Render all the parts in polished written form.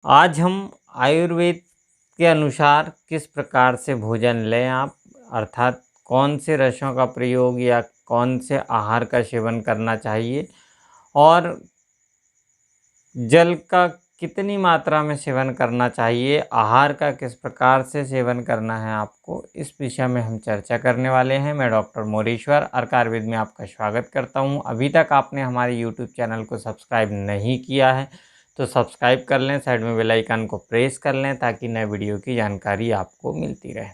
आज हम आयुर्वेद के अनुसार किस प्रकार से भोजन लें आप, अर्थात कौन से रसों का प्रयोग या कौन से आहार का सेवन करना चाहिए और जल का कितनी मात्रा में सेवन करना चाहिए, आहार का किस प्रकार से सेवन करना है आपको, इस विषय में हम चर्चा करने वाले हैं। मैं डॉक्टर मोरेश्वर अर्क आयुर्वेद में आपका स्वागत करता हूं। अभी तक आपने हमारे यूट्यूब चैनल को सब्सक्राइब नहीं किया है तो सब्सक्राइब कर लें, साइड में बेल आइकन को प्रेस कर लें ताकि नए वीडियो की जानकारी आपको मिलती रहे।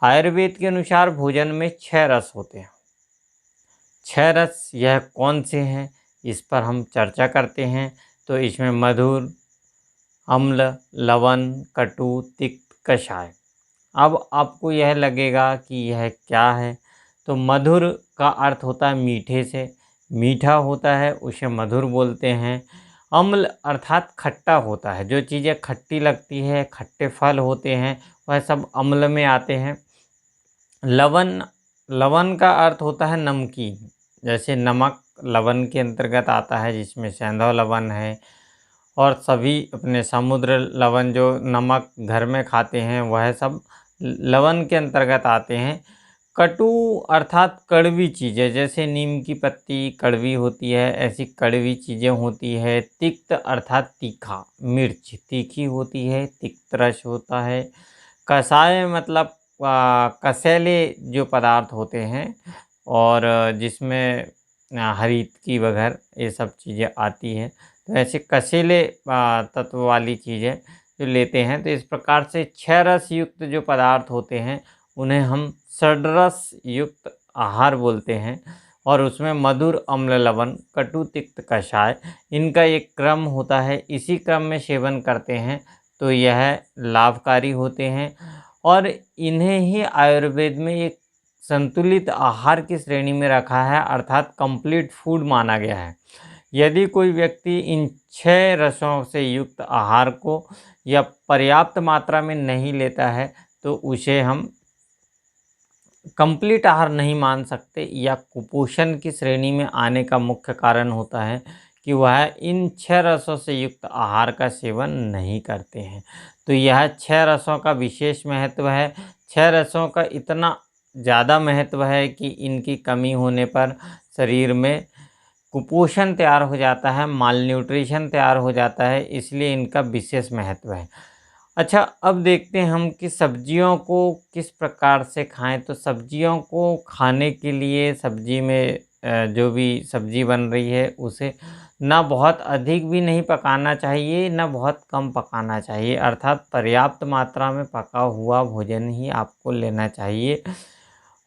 आयुर्वेद के अनुसार भोजन में 6 रस होते हैं। 6 रस यह कौन से हैं, इस पर हम चर्चा करते हैं। तो इसमें मधुर, अम्ल, लवण, कटु, तिक्त, कषाय। अब आपको यह लगेगा कि यह क्या है, तो मधुर का अर्थ होता है मीठे से, मीठा होता है उसे मधुर बोलते हैं। अम्ल अर्थात खट्टा होता है, जो चीज़ें खट्टी लगती है, खट्टे फल होते हैं वह सब अम्ल में आते हैं। लवण, लवण का अर्थ होता है नमकीन, जैसे नमक लवण के अंतर्गत आता है, जिसमें सेंधव लवण है और सभी अपने समुद्र लवण जो नमक घर में खाते हैं वह सब लवण के अंतर्गत आते हैं। कटु अर्थात कड़वी चीज़ें, जैसे नीम की पत्ती कड़वी होती है, ऐसी कड़वी चीज़ें होती है। तिक्त अर्थात तीखा, मिर्च तीखी होती है, तिक्त रस होता है। कषाय मतलब कसेले जो पदार्थ होते हैं और जिसमें हरीत की वगैरह ये सब चीज़ें आती हैं, तो ऐसे कसेले तत्व वाली चीज़ें जो लेते हैं। तो इस प्रकार से 6 रस युक्त जो पदार्थ होते हैं उन्हें हम षड्रस युक्त आहार बोलते हैं। और उसमें मधुर, अम्ल, लवण, कटु, तिक्त, कषाय इनका एक क्रम होता है। इसी क्रम में सेवन करते हैं तो यह लाभकारी होते हैं और इन्हें ही आयुर्वेद में एक संतुलित आहार की श्रेणी में रखा है, अर्थात कंप्लीट फूड माना गया है। यदि कोई व्यक्ति इन 6 रसों से युक्त आहार को या पर्याप्त मात्रा में नहीं लेता है तो उसे हम कंप्लीट आहार नहीं मान सकते, या कुपोषण की श्रेणी में आने का मुख्य कारण होता है कि वह इन 6 रसों से युक्त आहार का सेवन नहीं करते हैं। तो यह 6 रसों का विशेष महत्व है। 6 रसों का इतना ज़्यादा महत्व है कि इनकी कमी होने पर शरीर में कुपोषण तैयार हो जाता है, मालन्यूट्रिशन तैयार हो जाता है, इसलिए इनका विशेष महत्व है। अच्छा, अब देखते हैं हम कि सब्जियों को किस प्रकार से खाएं। तो सब्जियों को खाने के लिए सब्जी में जो भी सब्जी बन रही है उसे ना बहुत अधिक भी नहीं पकाना चाहिए, ना बहुत कम पकाना चाहिए, अर्थात पर्याप्त मात्रा में पका हुआ भोजन ही आपको लेना चाहिए।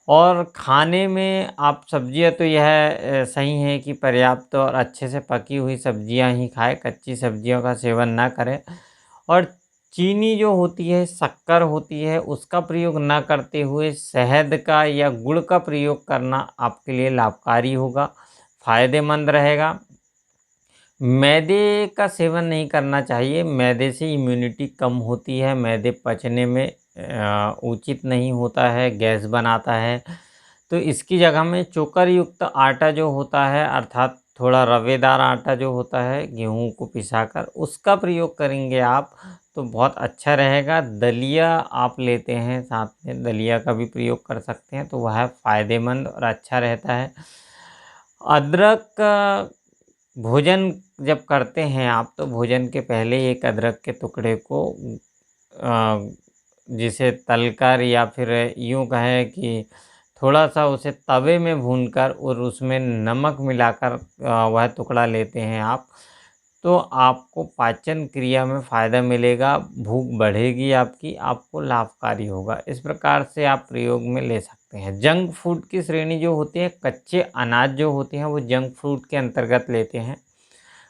और खाने में आप सब्जियां तो यह सही है कि पर्याप्त और अच्छे से पकी हुई सब्जियां ही खाएं, कच्ची सब्जियों का सेवन ना करें। और चीनी जो होती है, शक्कर होती है, उसका प्रयोग ना करते हुए शहद का या गुड़ का प्रयोग करना आपके लिए लाभकारी होगा, फ़ायदेमंद रहेगा। मैदे का सेवन नहीं करना चाहिए, मैदे से इम्यूनिटी कम होती है, मैदे पचने में उचित नहीं होता है, गैस बनाता है। तो इसकी जगह में चोकर युक्त आटा जो होता है, अर्थात थोड़ा रवेदार आटा जो होता है गेहूं को पिसाकर, उसका प्रयोग करेंगे आप तो बहुत अच्छा रहेगा। दलिया आप लेते हैं साथ में, दलिया का भी प्रयोग कर सकते हैं तो वह फ़ायदेमंद और अच्छा रहता है। अदरक का भोजन जब करते हैं आप तो भोजन के पहले एक अदरक के टुकड़े को अ, जिसे तलकर या फिर यूँ कहें कि थोड़ा-सा उसे तवे में भूनकर और उसमें नमक मिलाकर वह टुकड़ा लेते हैं आप, तो आपको पाचन क्रिया में फ़ायदा मिलेगा, भूख बढ़ेगी आपकी, आपको लाभकारी होगा। इस प्रकार से आप प्रयोग में ले सकते हैं। जंक फूड की श्रेणी जो होती है, कच्चे अनाज जो होते हैं वो जंक फूड के अंतर्गत लेते हैं।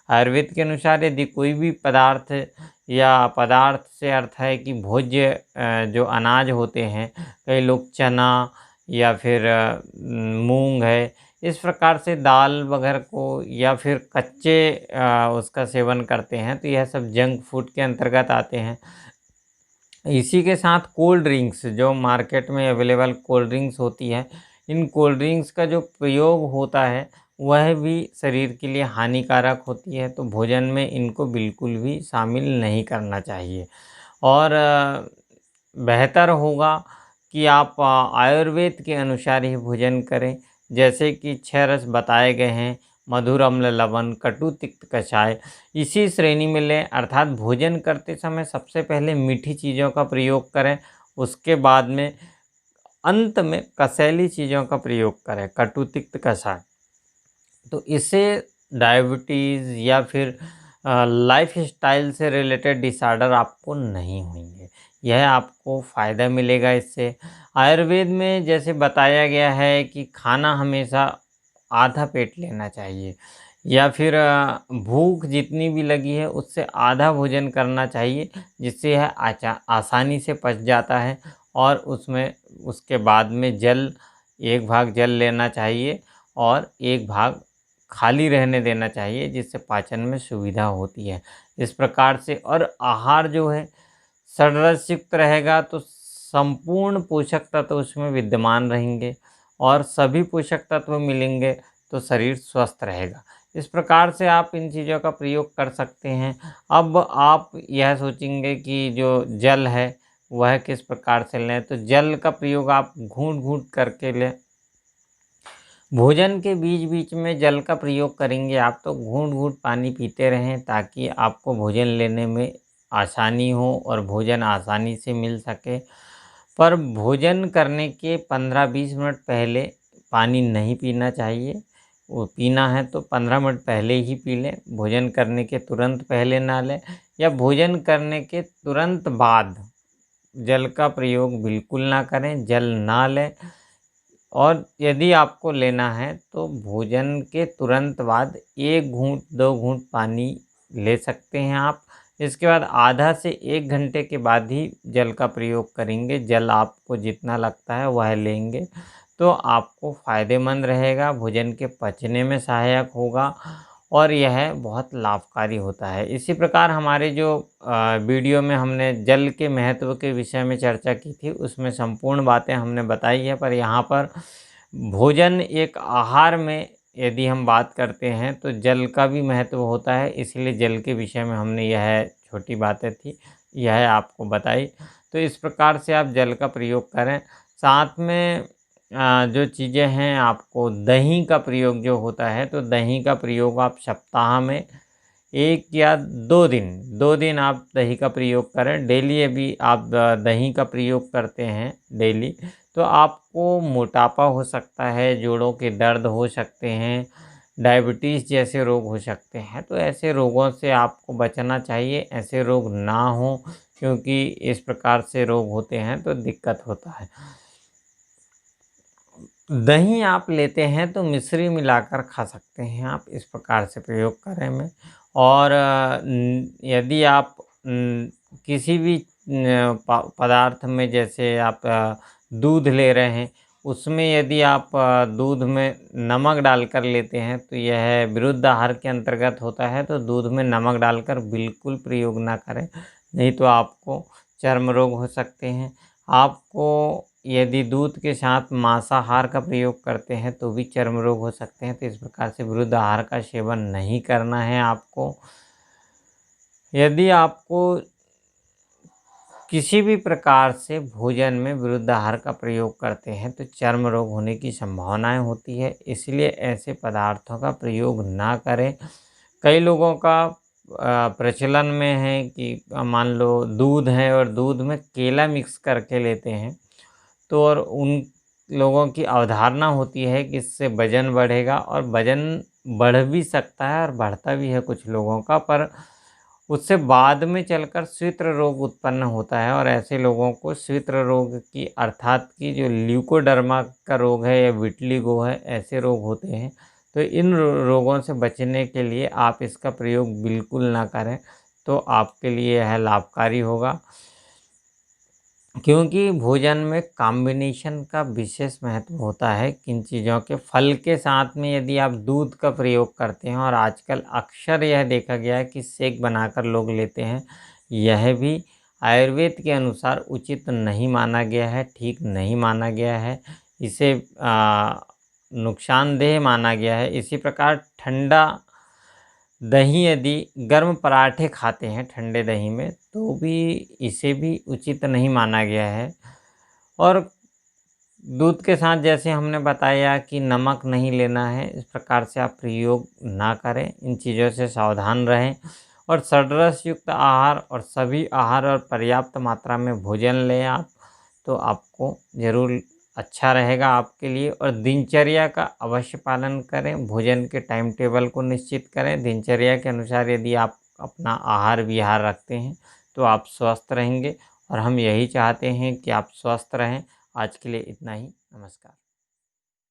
आयुर्वेद के अनुसार यदि कोई भी पदार्थ या पदार्थ से अर्थ है कि भोज्य जो अनाज होते हैं, कई लोग चना या फिर मूंग है, इस प्रकार से दाल वगैरह को या फिर कच्चे उसका सेवन करते हैं, तो यह सब जंक फूड के अंतर्गत आते हैं। इसी के साथ कोल्ड ड्रिंक्स जो मार्केट में अवेलेबल कोल्ड ड्रिंक्स होती है, इन कोल्ड ड्रिंक्स का जो प्रयोग होता है वह भी शरीर के लिए हानिकारक होती है, तो भोजन में इनको बिल्कुल भी शामिल नहीं करना चाहिए। और बेहतर होगा कि आप आयुर्वेद के अनुसार ही भोजन करें, जैसे कि 6 रस बताए गए हैं, मधुर, अम्ल, लवण, कटु, तिक्त, कषाय, इसी श्रेणी में लें। अर्थात भोजन करते समय सबसे पहले मीठी चीज़ों का प्रयोग करें, उसके बाद में अंत में कसैली चीज़ों का प्रयोग करें, कटु, तिक्त, कषाय। तो इससे डायबिटीज़ या फिर लाइफ़स्टाइल से रिलेटेड डिसऑर्डर आपको नहीं होंगे। यह आपको फ़ायदा मिलेगा इससे। आयुर्वेद में जैसे बताया गया है कि खाना हमेशा आधा पेट लेना चाहिए, या फिर भूख जितनी भी लगी है उससे आधा भोजन करना चाहिए, जिससे यह आसानी से पच जाता है। और उसमें उसके बाद में जल, 1 भाग जल लेना चाहिए और 1 भाग खाली रहने देना चाहिए, जिससे पाचन में सुविधा होती है। इस प्रकार से और आहार जो है षड्रसयुक्त रहेगा, तो संपूर्ण पोषक तत्व उसमें विद्यमान रहेंगे और सभी पोषक तत्व मिलेंगे, तो शरीर स्वस्थ रहेगा। इस प्रकार से आप इन चीज़ों का प्रयोग कर सकते हैं। अब आप यह सोचेंगे कि जो जल है वह किस प्रकार से लें, तो जल का प्रयोग आप घूंट-घूंट करके लें। भोजन के बीच-बीच में जल का प्रयोग करेंगे आप, तो घूंट-घूंट पानी पीते रहें, ताकि आपको भोजन लेने में आसानी हो और भोजन आसानी से मिल सके। पर भोजन करने के 15-20 मिनट पहले पानी नहीं पीना चाहिए। वो पीना है तो 15 मिनट पहले ही पी लें, भोजन करने के तुरंत पहले ना लें, या भोजन करने के तुरंत बाद जल का प्रयोग बिल्कुल ना करें, जल ना लें। और यदि आपको लेना है तो भोजन के तुरंत बाद 1 घूँट 2 घूँट पानी ले सकते हैं आप। इसके बाद आधा से 1 घंटे के बाद ही जल का प्रयोग करेंगे। जल आपको जितना लगता है वह लेंगे, तो आपको फ़ायदेमंद रहेगा, भोजन के पचने में सहायक होगा और यह बहुत लाभकारी होता है। इसी प्रकार हमारे जो वीडियो में हमने जल के महत्व के विषय में चर्चा की थी, उसमें संपूर्ण बातें हमने बताई है, पर यहाँ पर भोजन एक आहार में यदि हम बात करते हैं तो जल का भी महत्व होता है, इसलिए जल के विषय में हमने यह छोटी बातें थी, यह आपको बताई। तो इस प्रकार से आप जल का प्रयोग करें। साथ में जो चीज़ें हैं, आपको दही का प्रयोग जो होता है, तो दही का प्रयोग आप सप्ताह में 1 या 2 दिन आप दही का प्रयोग करें। डेली यदि आप दही का प्रयोग करते हैं डेली, तो आपको मोटापा हो सकता है, जोड़ों के दर्द हो सकते हैं, डायबिटीज़ जैसे रोग हो सकते हैं। तो ऐसे रोगों से आपको बचना चाहिए, ऐसे रोग ना हों, क्योंकि इस प्रकार से रोग होते हैं तो दिक्कत होता है। दही आप लेते हैं तो मिश्री मिलाकर खा सकते हैं आप, इस प्रकार से प्रयोग करें में। और यदि आप किसी भी पदार्थ में, जैसे आप दूध ले रहे हैं, उसमें यदि आप दूध में नमक डालकर लेते हैं, तो यह विरुद्ध आहार के अंतर्गत होता है। तो दूध में नमक डालकर बिल्कुल प्रयोग ना करें, नहीं तो आपको चर्म रोग हो सकते हैं। आपको यदि दूध के साथ मांसाहार का प्रयोग करते हैं तो भी चर्म रोग हो सकते हैं। तो इस प्रकार से विरुद्ध आहार का सेवन नहीं करना है आपको। यदि आपको किसी भी प्रकार से भोजन में विरुद्ध आहार का प्रयोग करते हैं तो चर्म रोग होने की संभावनाएं होती है, इसलिए ऐसे पदार्थों का प्रयोग ना करें। कई लोगों का प्रचलन में है कि मान लो दूध है और दूध में केला मिक्स करके लेते हैं, तो और उन लोगों की अवधारणा होती है कि इससे वज़न बढ़ेगा, और वज़न बढ़ भी सकता है और बढ़ता भी है कुछ लोगों का, पर उससे बाद में चलकर श्वेत्र रोग उत्पन्न होता है। और ऐसे लोगों को श्वेत्र रोग की, अर्थात कि जो ल्यूकोडर्मा का रोग है या विटिलिगो है, ऐसे रोग होते हैं। तो इन रोगों से बचने के लिए आप इसका प्रयोग बिल्कुल ना करें, तो आपके लिए यह लाभकारी होगा। क्योंकि भोजन में कॉम्बिनेशन का विशेष महत्व होता है, किन चीज़ों के, फल के साथ में यदि आप दूध का प्रयोग करते हैं, और आजकल अक्सर यह देखा गया है कि शेक बनाकर लोग लेते हैं, यह भी आयुर्वेद के अनुसार उचित नहीं माना गया है, ठीक नहीं माना गया है। इसे नुकसानदेह माना गया है। इसी प्रकार ठंडा दही यदि गर्म पराठे खाते हैं ठंडे दही में, तो भी इसे भी उचित नहीं माना गया है। और दूध के साथ जैसे हमने बताया कि नमक नहीं लेना है, इस प्रकार से आप प्रयोग ना करें, इन चीज़ों से सावधान रहें। और षड्रस युक्त आहार और सभी आहार और पर्याप्त मात्रा में भोजन लें आप, तो आपको ज़रूर अच्छा रहेगा आपके लिए। और दिनचर्या का अवश्य पालन करें, भोजन के टाइम टेबल को निश्चित करें। दिनचर्या के अनुसार यदि आप अपना आहार विहार रखते हैं तो आप स्वस्थ रहेंगे, और हम यही चाहते हैं कि आप स्वस्थ रहें। आज के लिए इतना ही। नमस्कार।